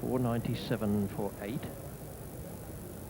497 for 8.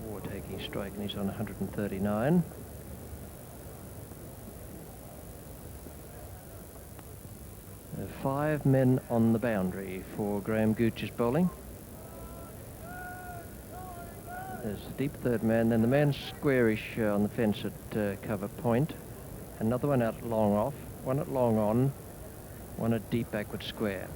War taking strike, and he's on 139. There are 5 men on the boundary for Graham Gooch's bowling. There's the deep third man, then the man squarish on the fence at cover point. Another one out long off, one at long on, one at deep backward square.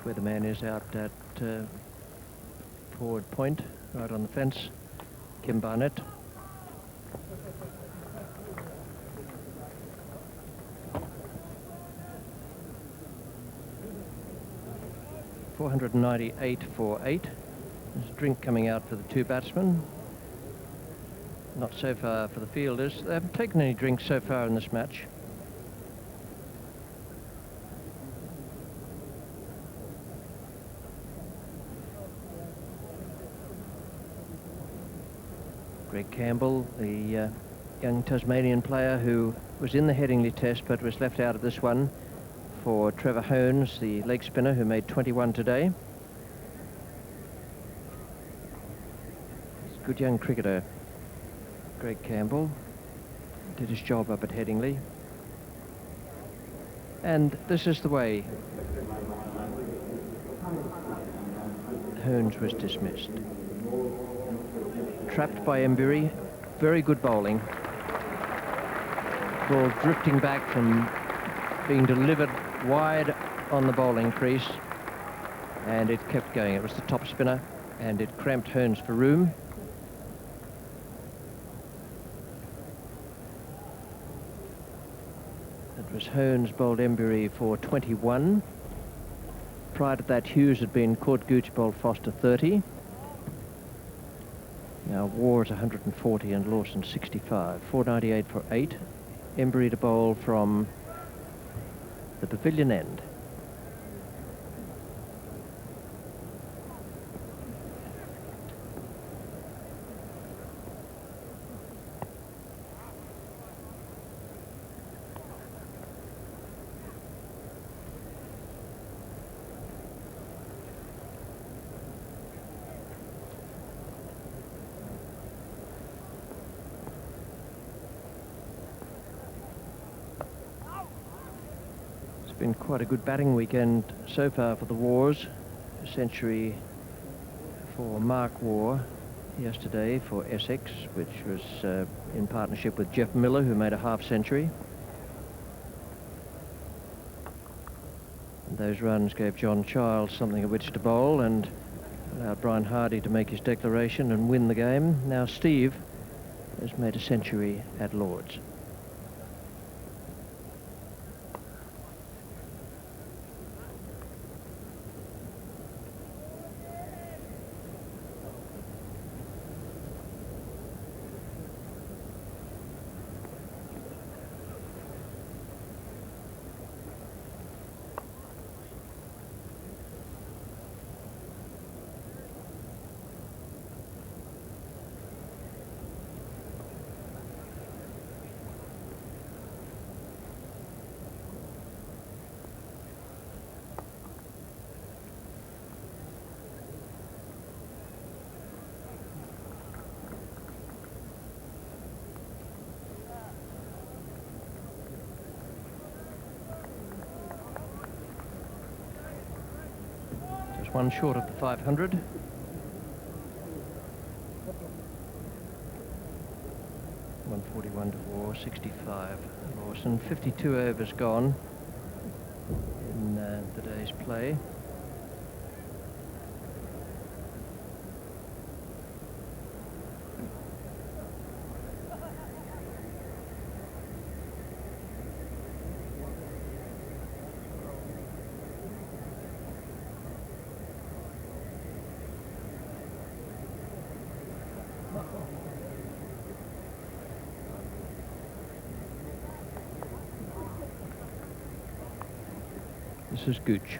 Where the man is out at forward point, right on the fence. Kim Barnett. $498 for 8. There's a drink coming out for the 2 batsmen. Not so far for the fielders. They haven't taken any drinks so far in this match. Greg Campbell, the young Tasmanian player who was in the Headingley Test but was left out of this one for Trevor Hones, the leg spinner who made 21 today. He's a good young cricketer, Greg Campbell. Did his job up at Headingley. And this is the way Hones was dismissed. Trapped by Embury, very good bowling. Ball drifting back from being delivered wide on the bowling crease, and it kept going. It was the top spinner, and it cramped Hones for room. It was Hones bowled Embury for 21. Prior to that, Hughes had been caught Gooch bowled Foster 30. Now War is 140 and Lawson 65. 498 for 8. Embury to bowl from the pavilion end. Been quite a good batting weekend so far for the Wars. A century for Mark War yesterday for Essex, which was in partnership with Jeff Miller, who made a half-century. Those runs gave John Childs something at which to bowl and allowed Brian Hardy to make his declaration and win the game. Now Steve has made a century at Lord's. One short of the 500. $141 to War, 65 Lawson. 52 overs gone in the day's play. This is Gooch.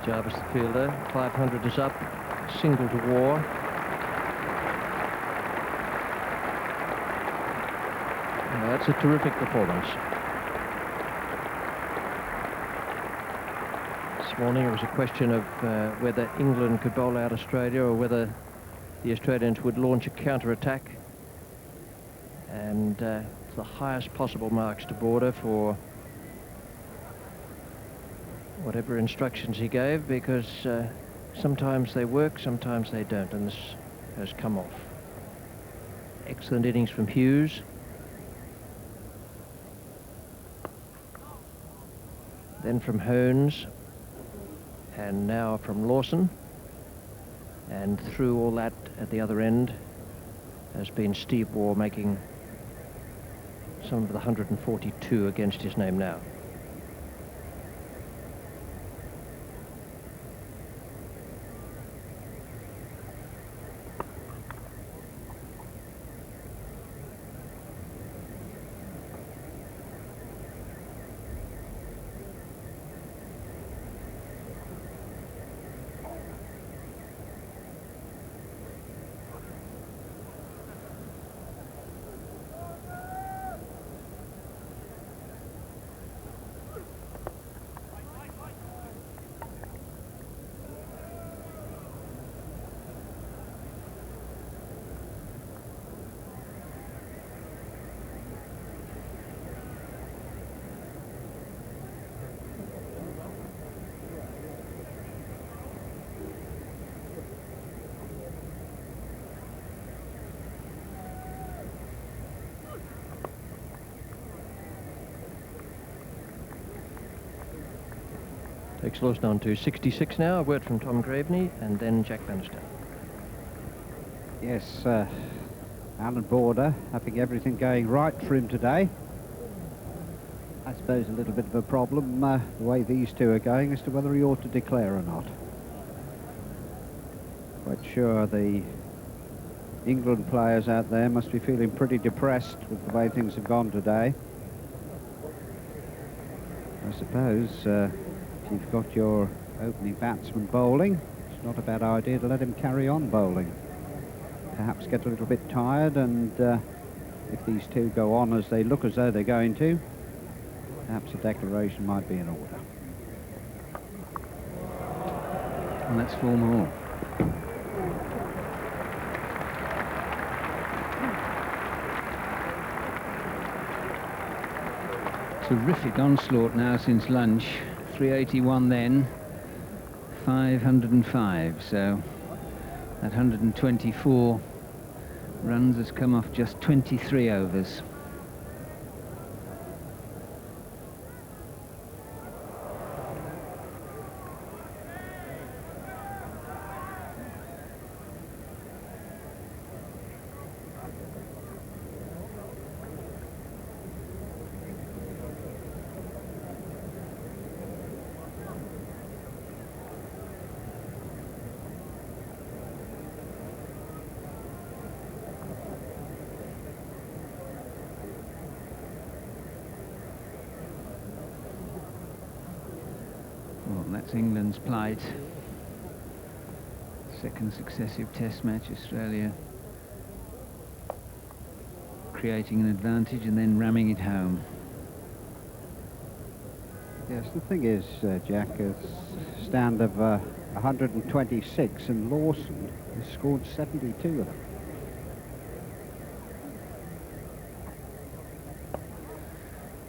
Jarvis the fielder, 500 is up, single to War. That's a terrific performance. This morning it was a question of whether England could bowl out Australia or whether the Australians would launch a counter-attack. And the highest possible marks to Border for whatever instructions he gave, because sometimes they work, sometimes they don't, and this has come off. Excellent innings from Hughes. Then from Holmes, and now from Lawson. And through all that at the other end has been Steve Waugh making some of the 142 against his name now. Takes Lawson on to 66 now. A word from Tom Graveney and then Jack Bannister. Yes, Alan Border having everything going right for him today. I suppose a little bit of a problem the way these two are going as to whether he ought to declare or not. Quite sure the England players out there must be feeling pretty depressed with the way things have gone today. I suppose if you've got your opening batsman bowling, it's not a bad idea to let him carry on bowling. Perhaps get a little bit tired, and if these two go on as they look as though they're going to, perhaps a declaration might be in order. And that's 4 more. Terrific onslaught now since lunch. 381 then, 505, so that 124 runs has come off just 23 overs. That's England's plight. Second successive test match, Australia creating an advantage and then ramming it home. Yes, the thing is, Jack, a stand of 126, and Lawson has scored 72 of them.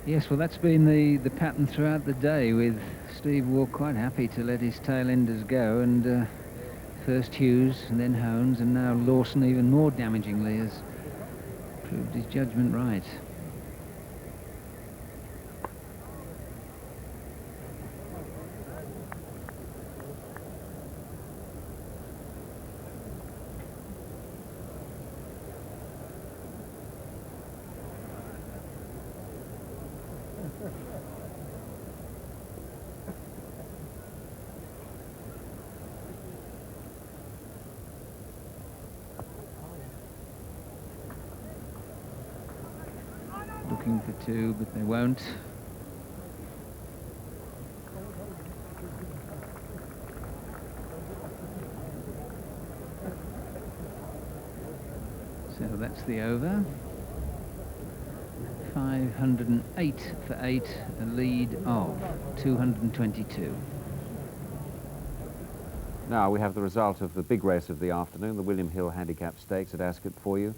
Yes, well, that's been the pattern throughout the day, with Steve Waugh quite happy to let his tail-enders go, and first Hughes and then Holmes, and now Lawson even more damagingly has proved his judgment right. looking for 2, but they won't. So that's the over. 508 for 8, a lead of 222. Now we have the result of the big race of the afternoon, the William Hill Handicapped Stakes at Ascot for you.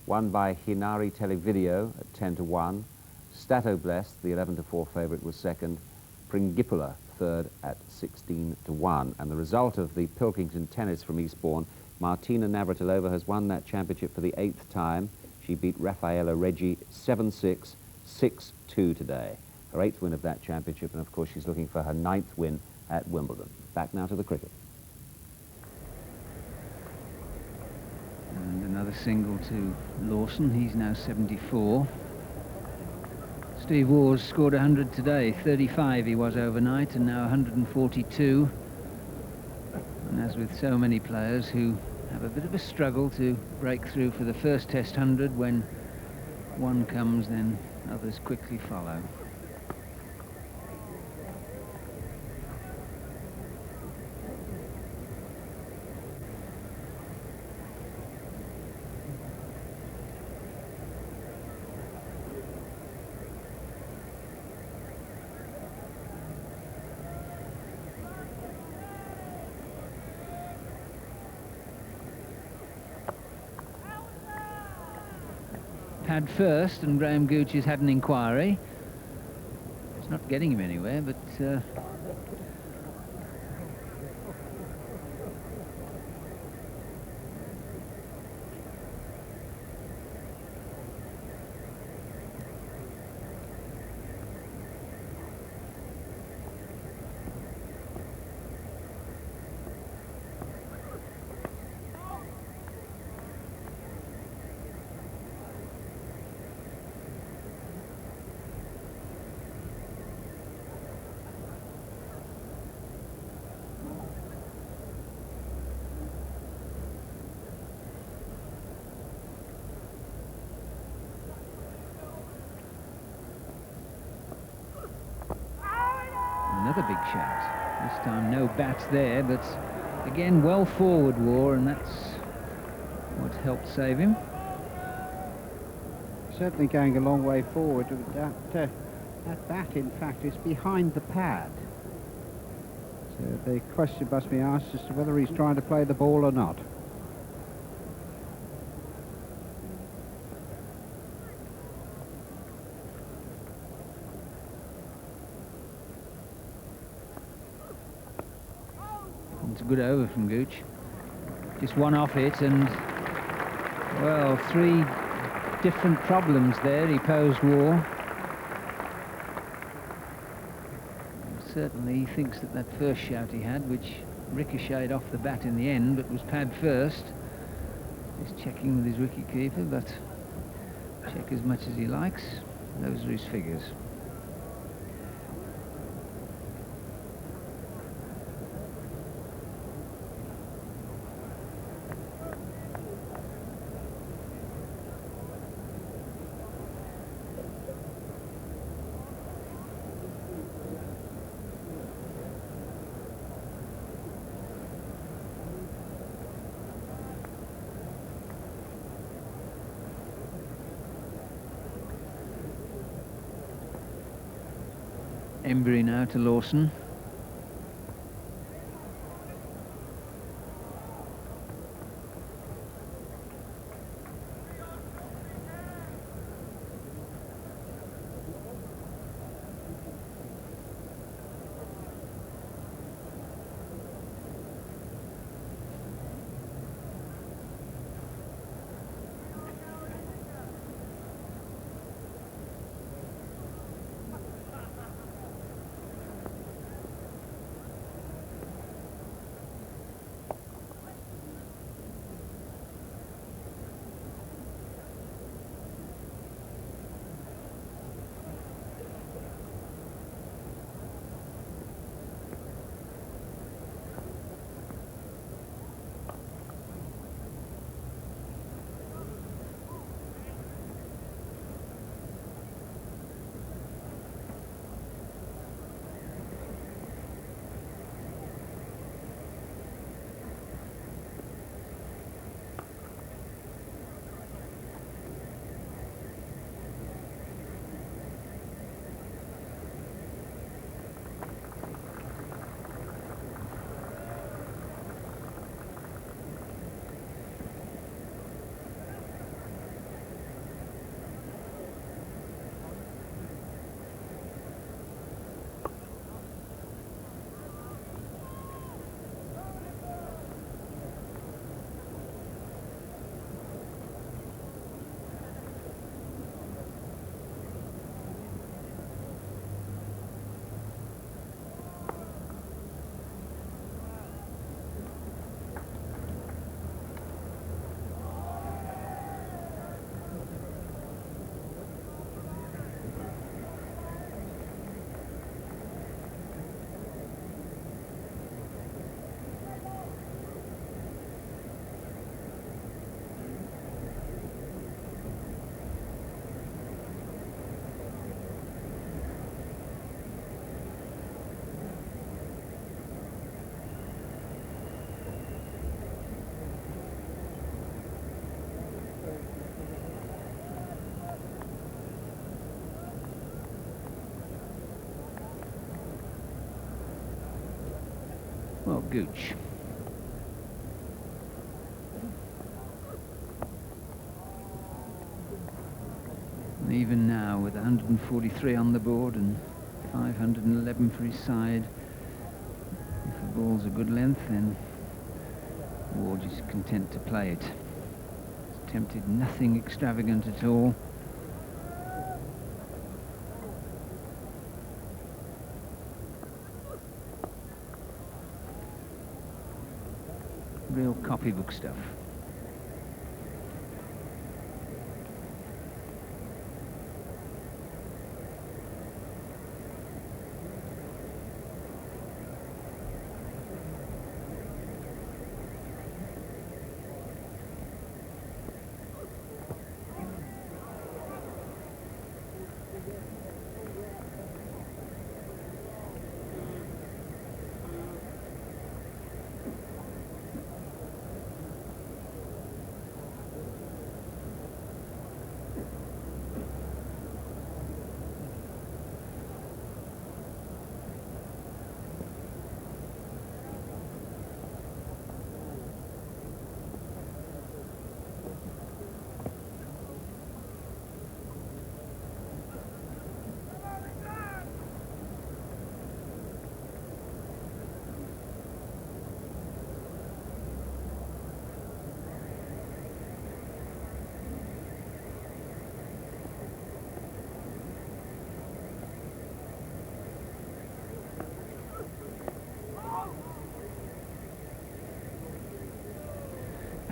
Won by Hinari Televideo at 10 to 1. Stato Blessed, the 11 to 4 favourite, was second. Pringipula, third at 16 to 1. And the result of the Pilkington tennis from Eastbourne, Martina Navratilova has won that championship for the 8th time. She beat Raffaella Reggi 7-6, 6-2 today. Her 8th win of that championship, and of course she's looking for her 9th win at Wimbledon. Back now to the cricket. And another single to Lawson. He's now 74. Steve Waugh's scored 100 today. 35 he was overnight, and now 142. And as with so many players who have a bit of a struggle to break through for the first Test 100, when one comes, then others quickly follow. Pad first, and Graham Gooch has had an inquiry. It's not getting him anywhere, but another big shot. This time no bats there, but again well forward Waugh, and that's what helped save him. Certainly going a long way forward. That bat, in fact, is behind the pad. So the question must be asked as to whether he's trying to play the ball or not. It's a good over from Gooch. Just one off it, and well, 3 different problems there he posed Waugh. Certainly he thinks that that first shout he had, which ricocheted off the bat in the end, but was pad first. Just checking with his wicketkeeper, but check as much as he likes. Those are his figures. Embry now to Lawson. Well, Gooch. And even now, with 143 on the board and 511 for his side, if the ball's a good length, then Ward is content to play it. He's attempted nothing extravagant at all. Real copybook stuff.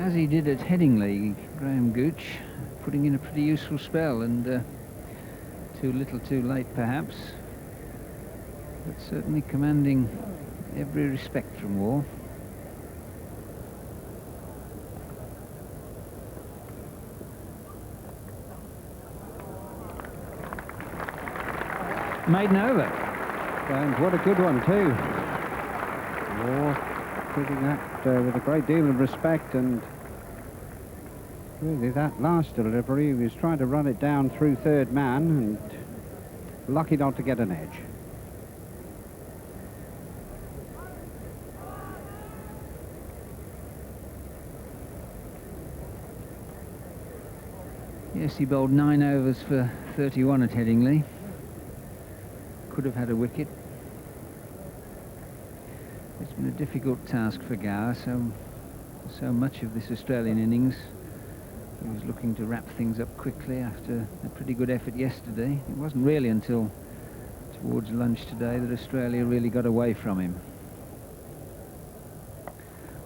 As he did at Headingley, Graham Gooch, putting in a pretty useful spell, and too little too late perhaps, but certainly commanding every respect from War. Maiden over. And what a good one too. War treating that with a great deal of respect, and really that last delivery, he was trying to run it down through third man and lucky not to get an edge. Yes, he bowled 9 overs for 31 at Headingley. Could have had a wicket. It's been a difficult task for Gower, so much of this Australian innings. He was looking to wrap things up quickly after a pretty good effort yesterday. It wasn't really until towards lunch today that Australia really got away from him.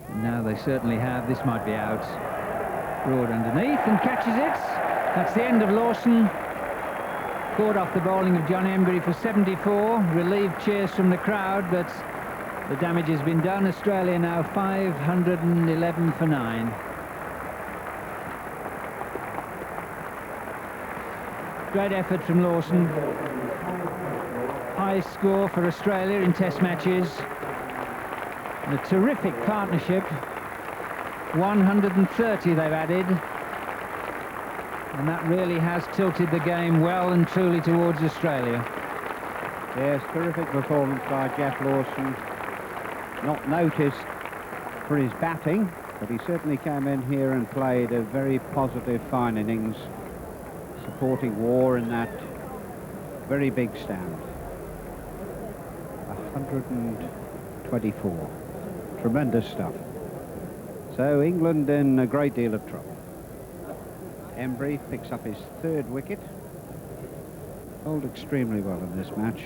And now they certainly have. This might be out. Broad underneath and catches it. That's the end of Lawson. Caught off the bowling of John Embury for 74. Relieved cheers from the crowd, but the damage has been done. Australia now 511 for 9. Great effort from Lawson. High score for Australia in Test matches. And a terrific partnership. 130 they've added. And that really has tilted the game well and truly towards Australia. Yes, terrific performance by Jeff Lawson. Not noticed for his batting, but he certainly came in here and played a very positive, fine innings, supporting War in that very big stand. 124. Tremendous stuff. So England in a great deal of trouble. Embury picks up his 3rd wicket. Bowled extremely well in this match.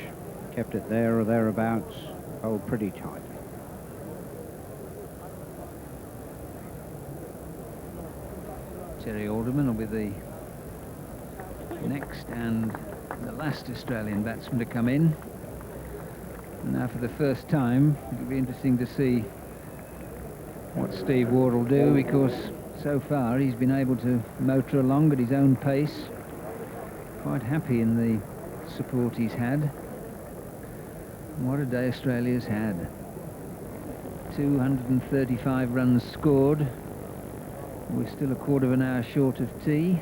Kept it there or thereabouts. Bowled pretty tight. Terry Alderman will be the next and the last Australian batsman to come in. And now for the first time, it'll be interesting to see what Steve Ward will do, because so far he's been able to motor along at his own pace. Quite happy in the support he's had. And what a day Australia's had. 235 runs scored. We're still a quarter of an hour short of tea.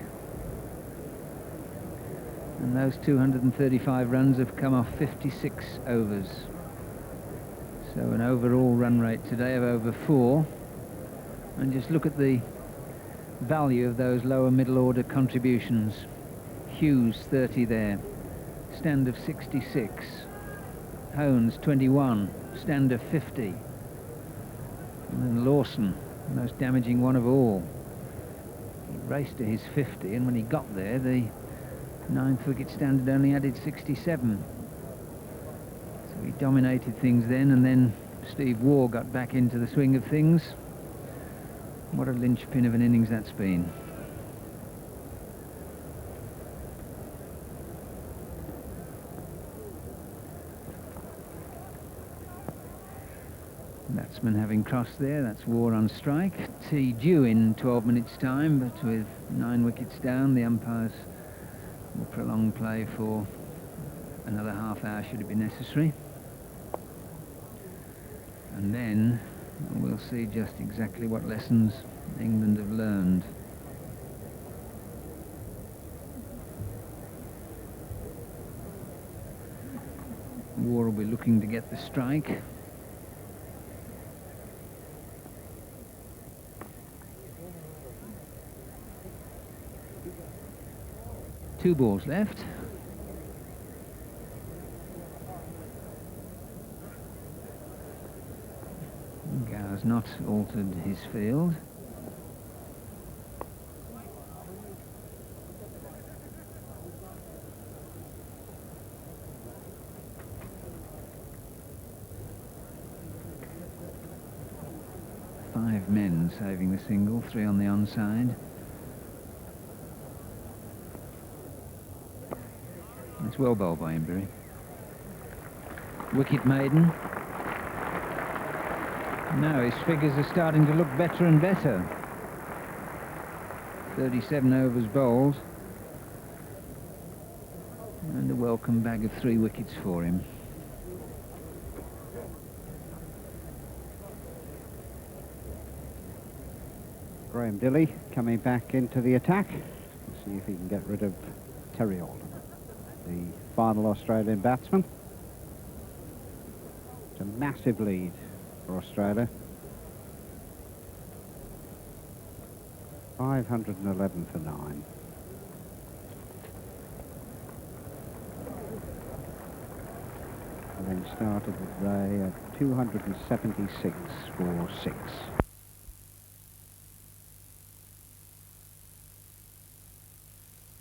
And those 235 runs have come off 56 overs. So an overall run rate today of over 4. And just look at the value of those lower middle order contributions. Hughes 30 there, Stand of 66, Hones 21, Stand of 50, and then Lawson, the most damaging one of all. He raced to his 50, and when he got there, the 9th wicket stand had only added 67. So he dominated things then, and then Steve Waugh got back into the swing of things. What a linchpin of an innings that's been. Batsman having crossed there, that's Waugh on strike. Tea due in 12 minutes time, but with 9 wickets down, the umpires will prolong play for another half hour should it be necessary. And then we'll see just exactly what lessons England have learned. Waugh will be looking to get the strike. Two balls left. Gower's not altered his field. Five men saving the single, 3 on the onside. It's well bowled by Embury. Wicket maiden. Now his figures are starting to look better and better. 37 overs bowled. And a welcome bag of 3 wickets for him. Graham Dilley coming back into the attack. Let's see if he can get rid of Terry Alden, the final Australian batsman. It's a massive lead for Australia. 511 for 9. And then started the day at 276 for 6.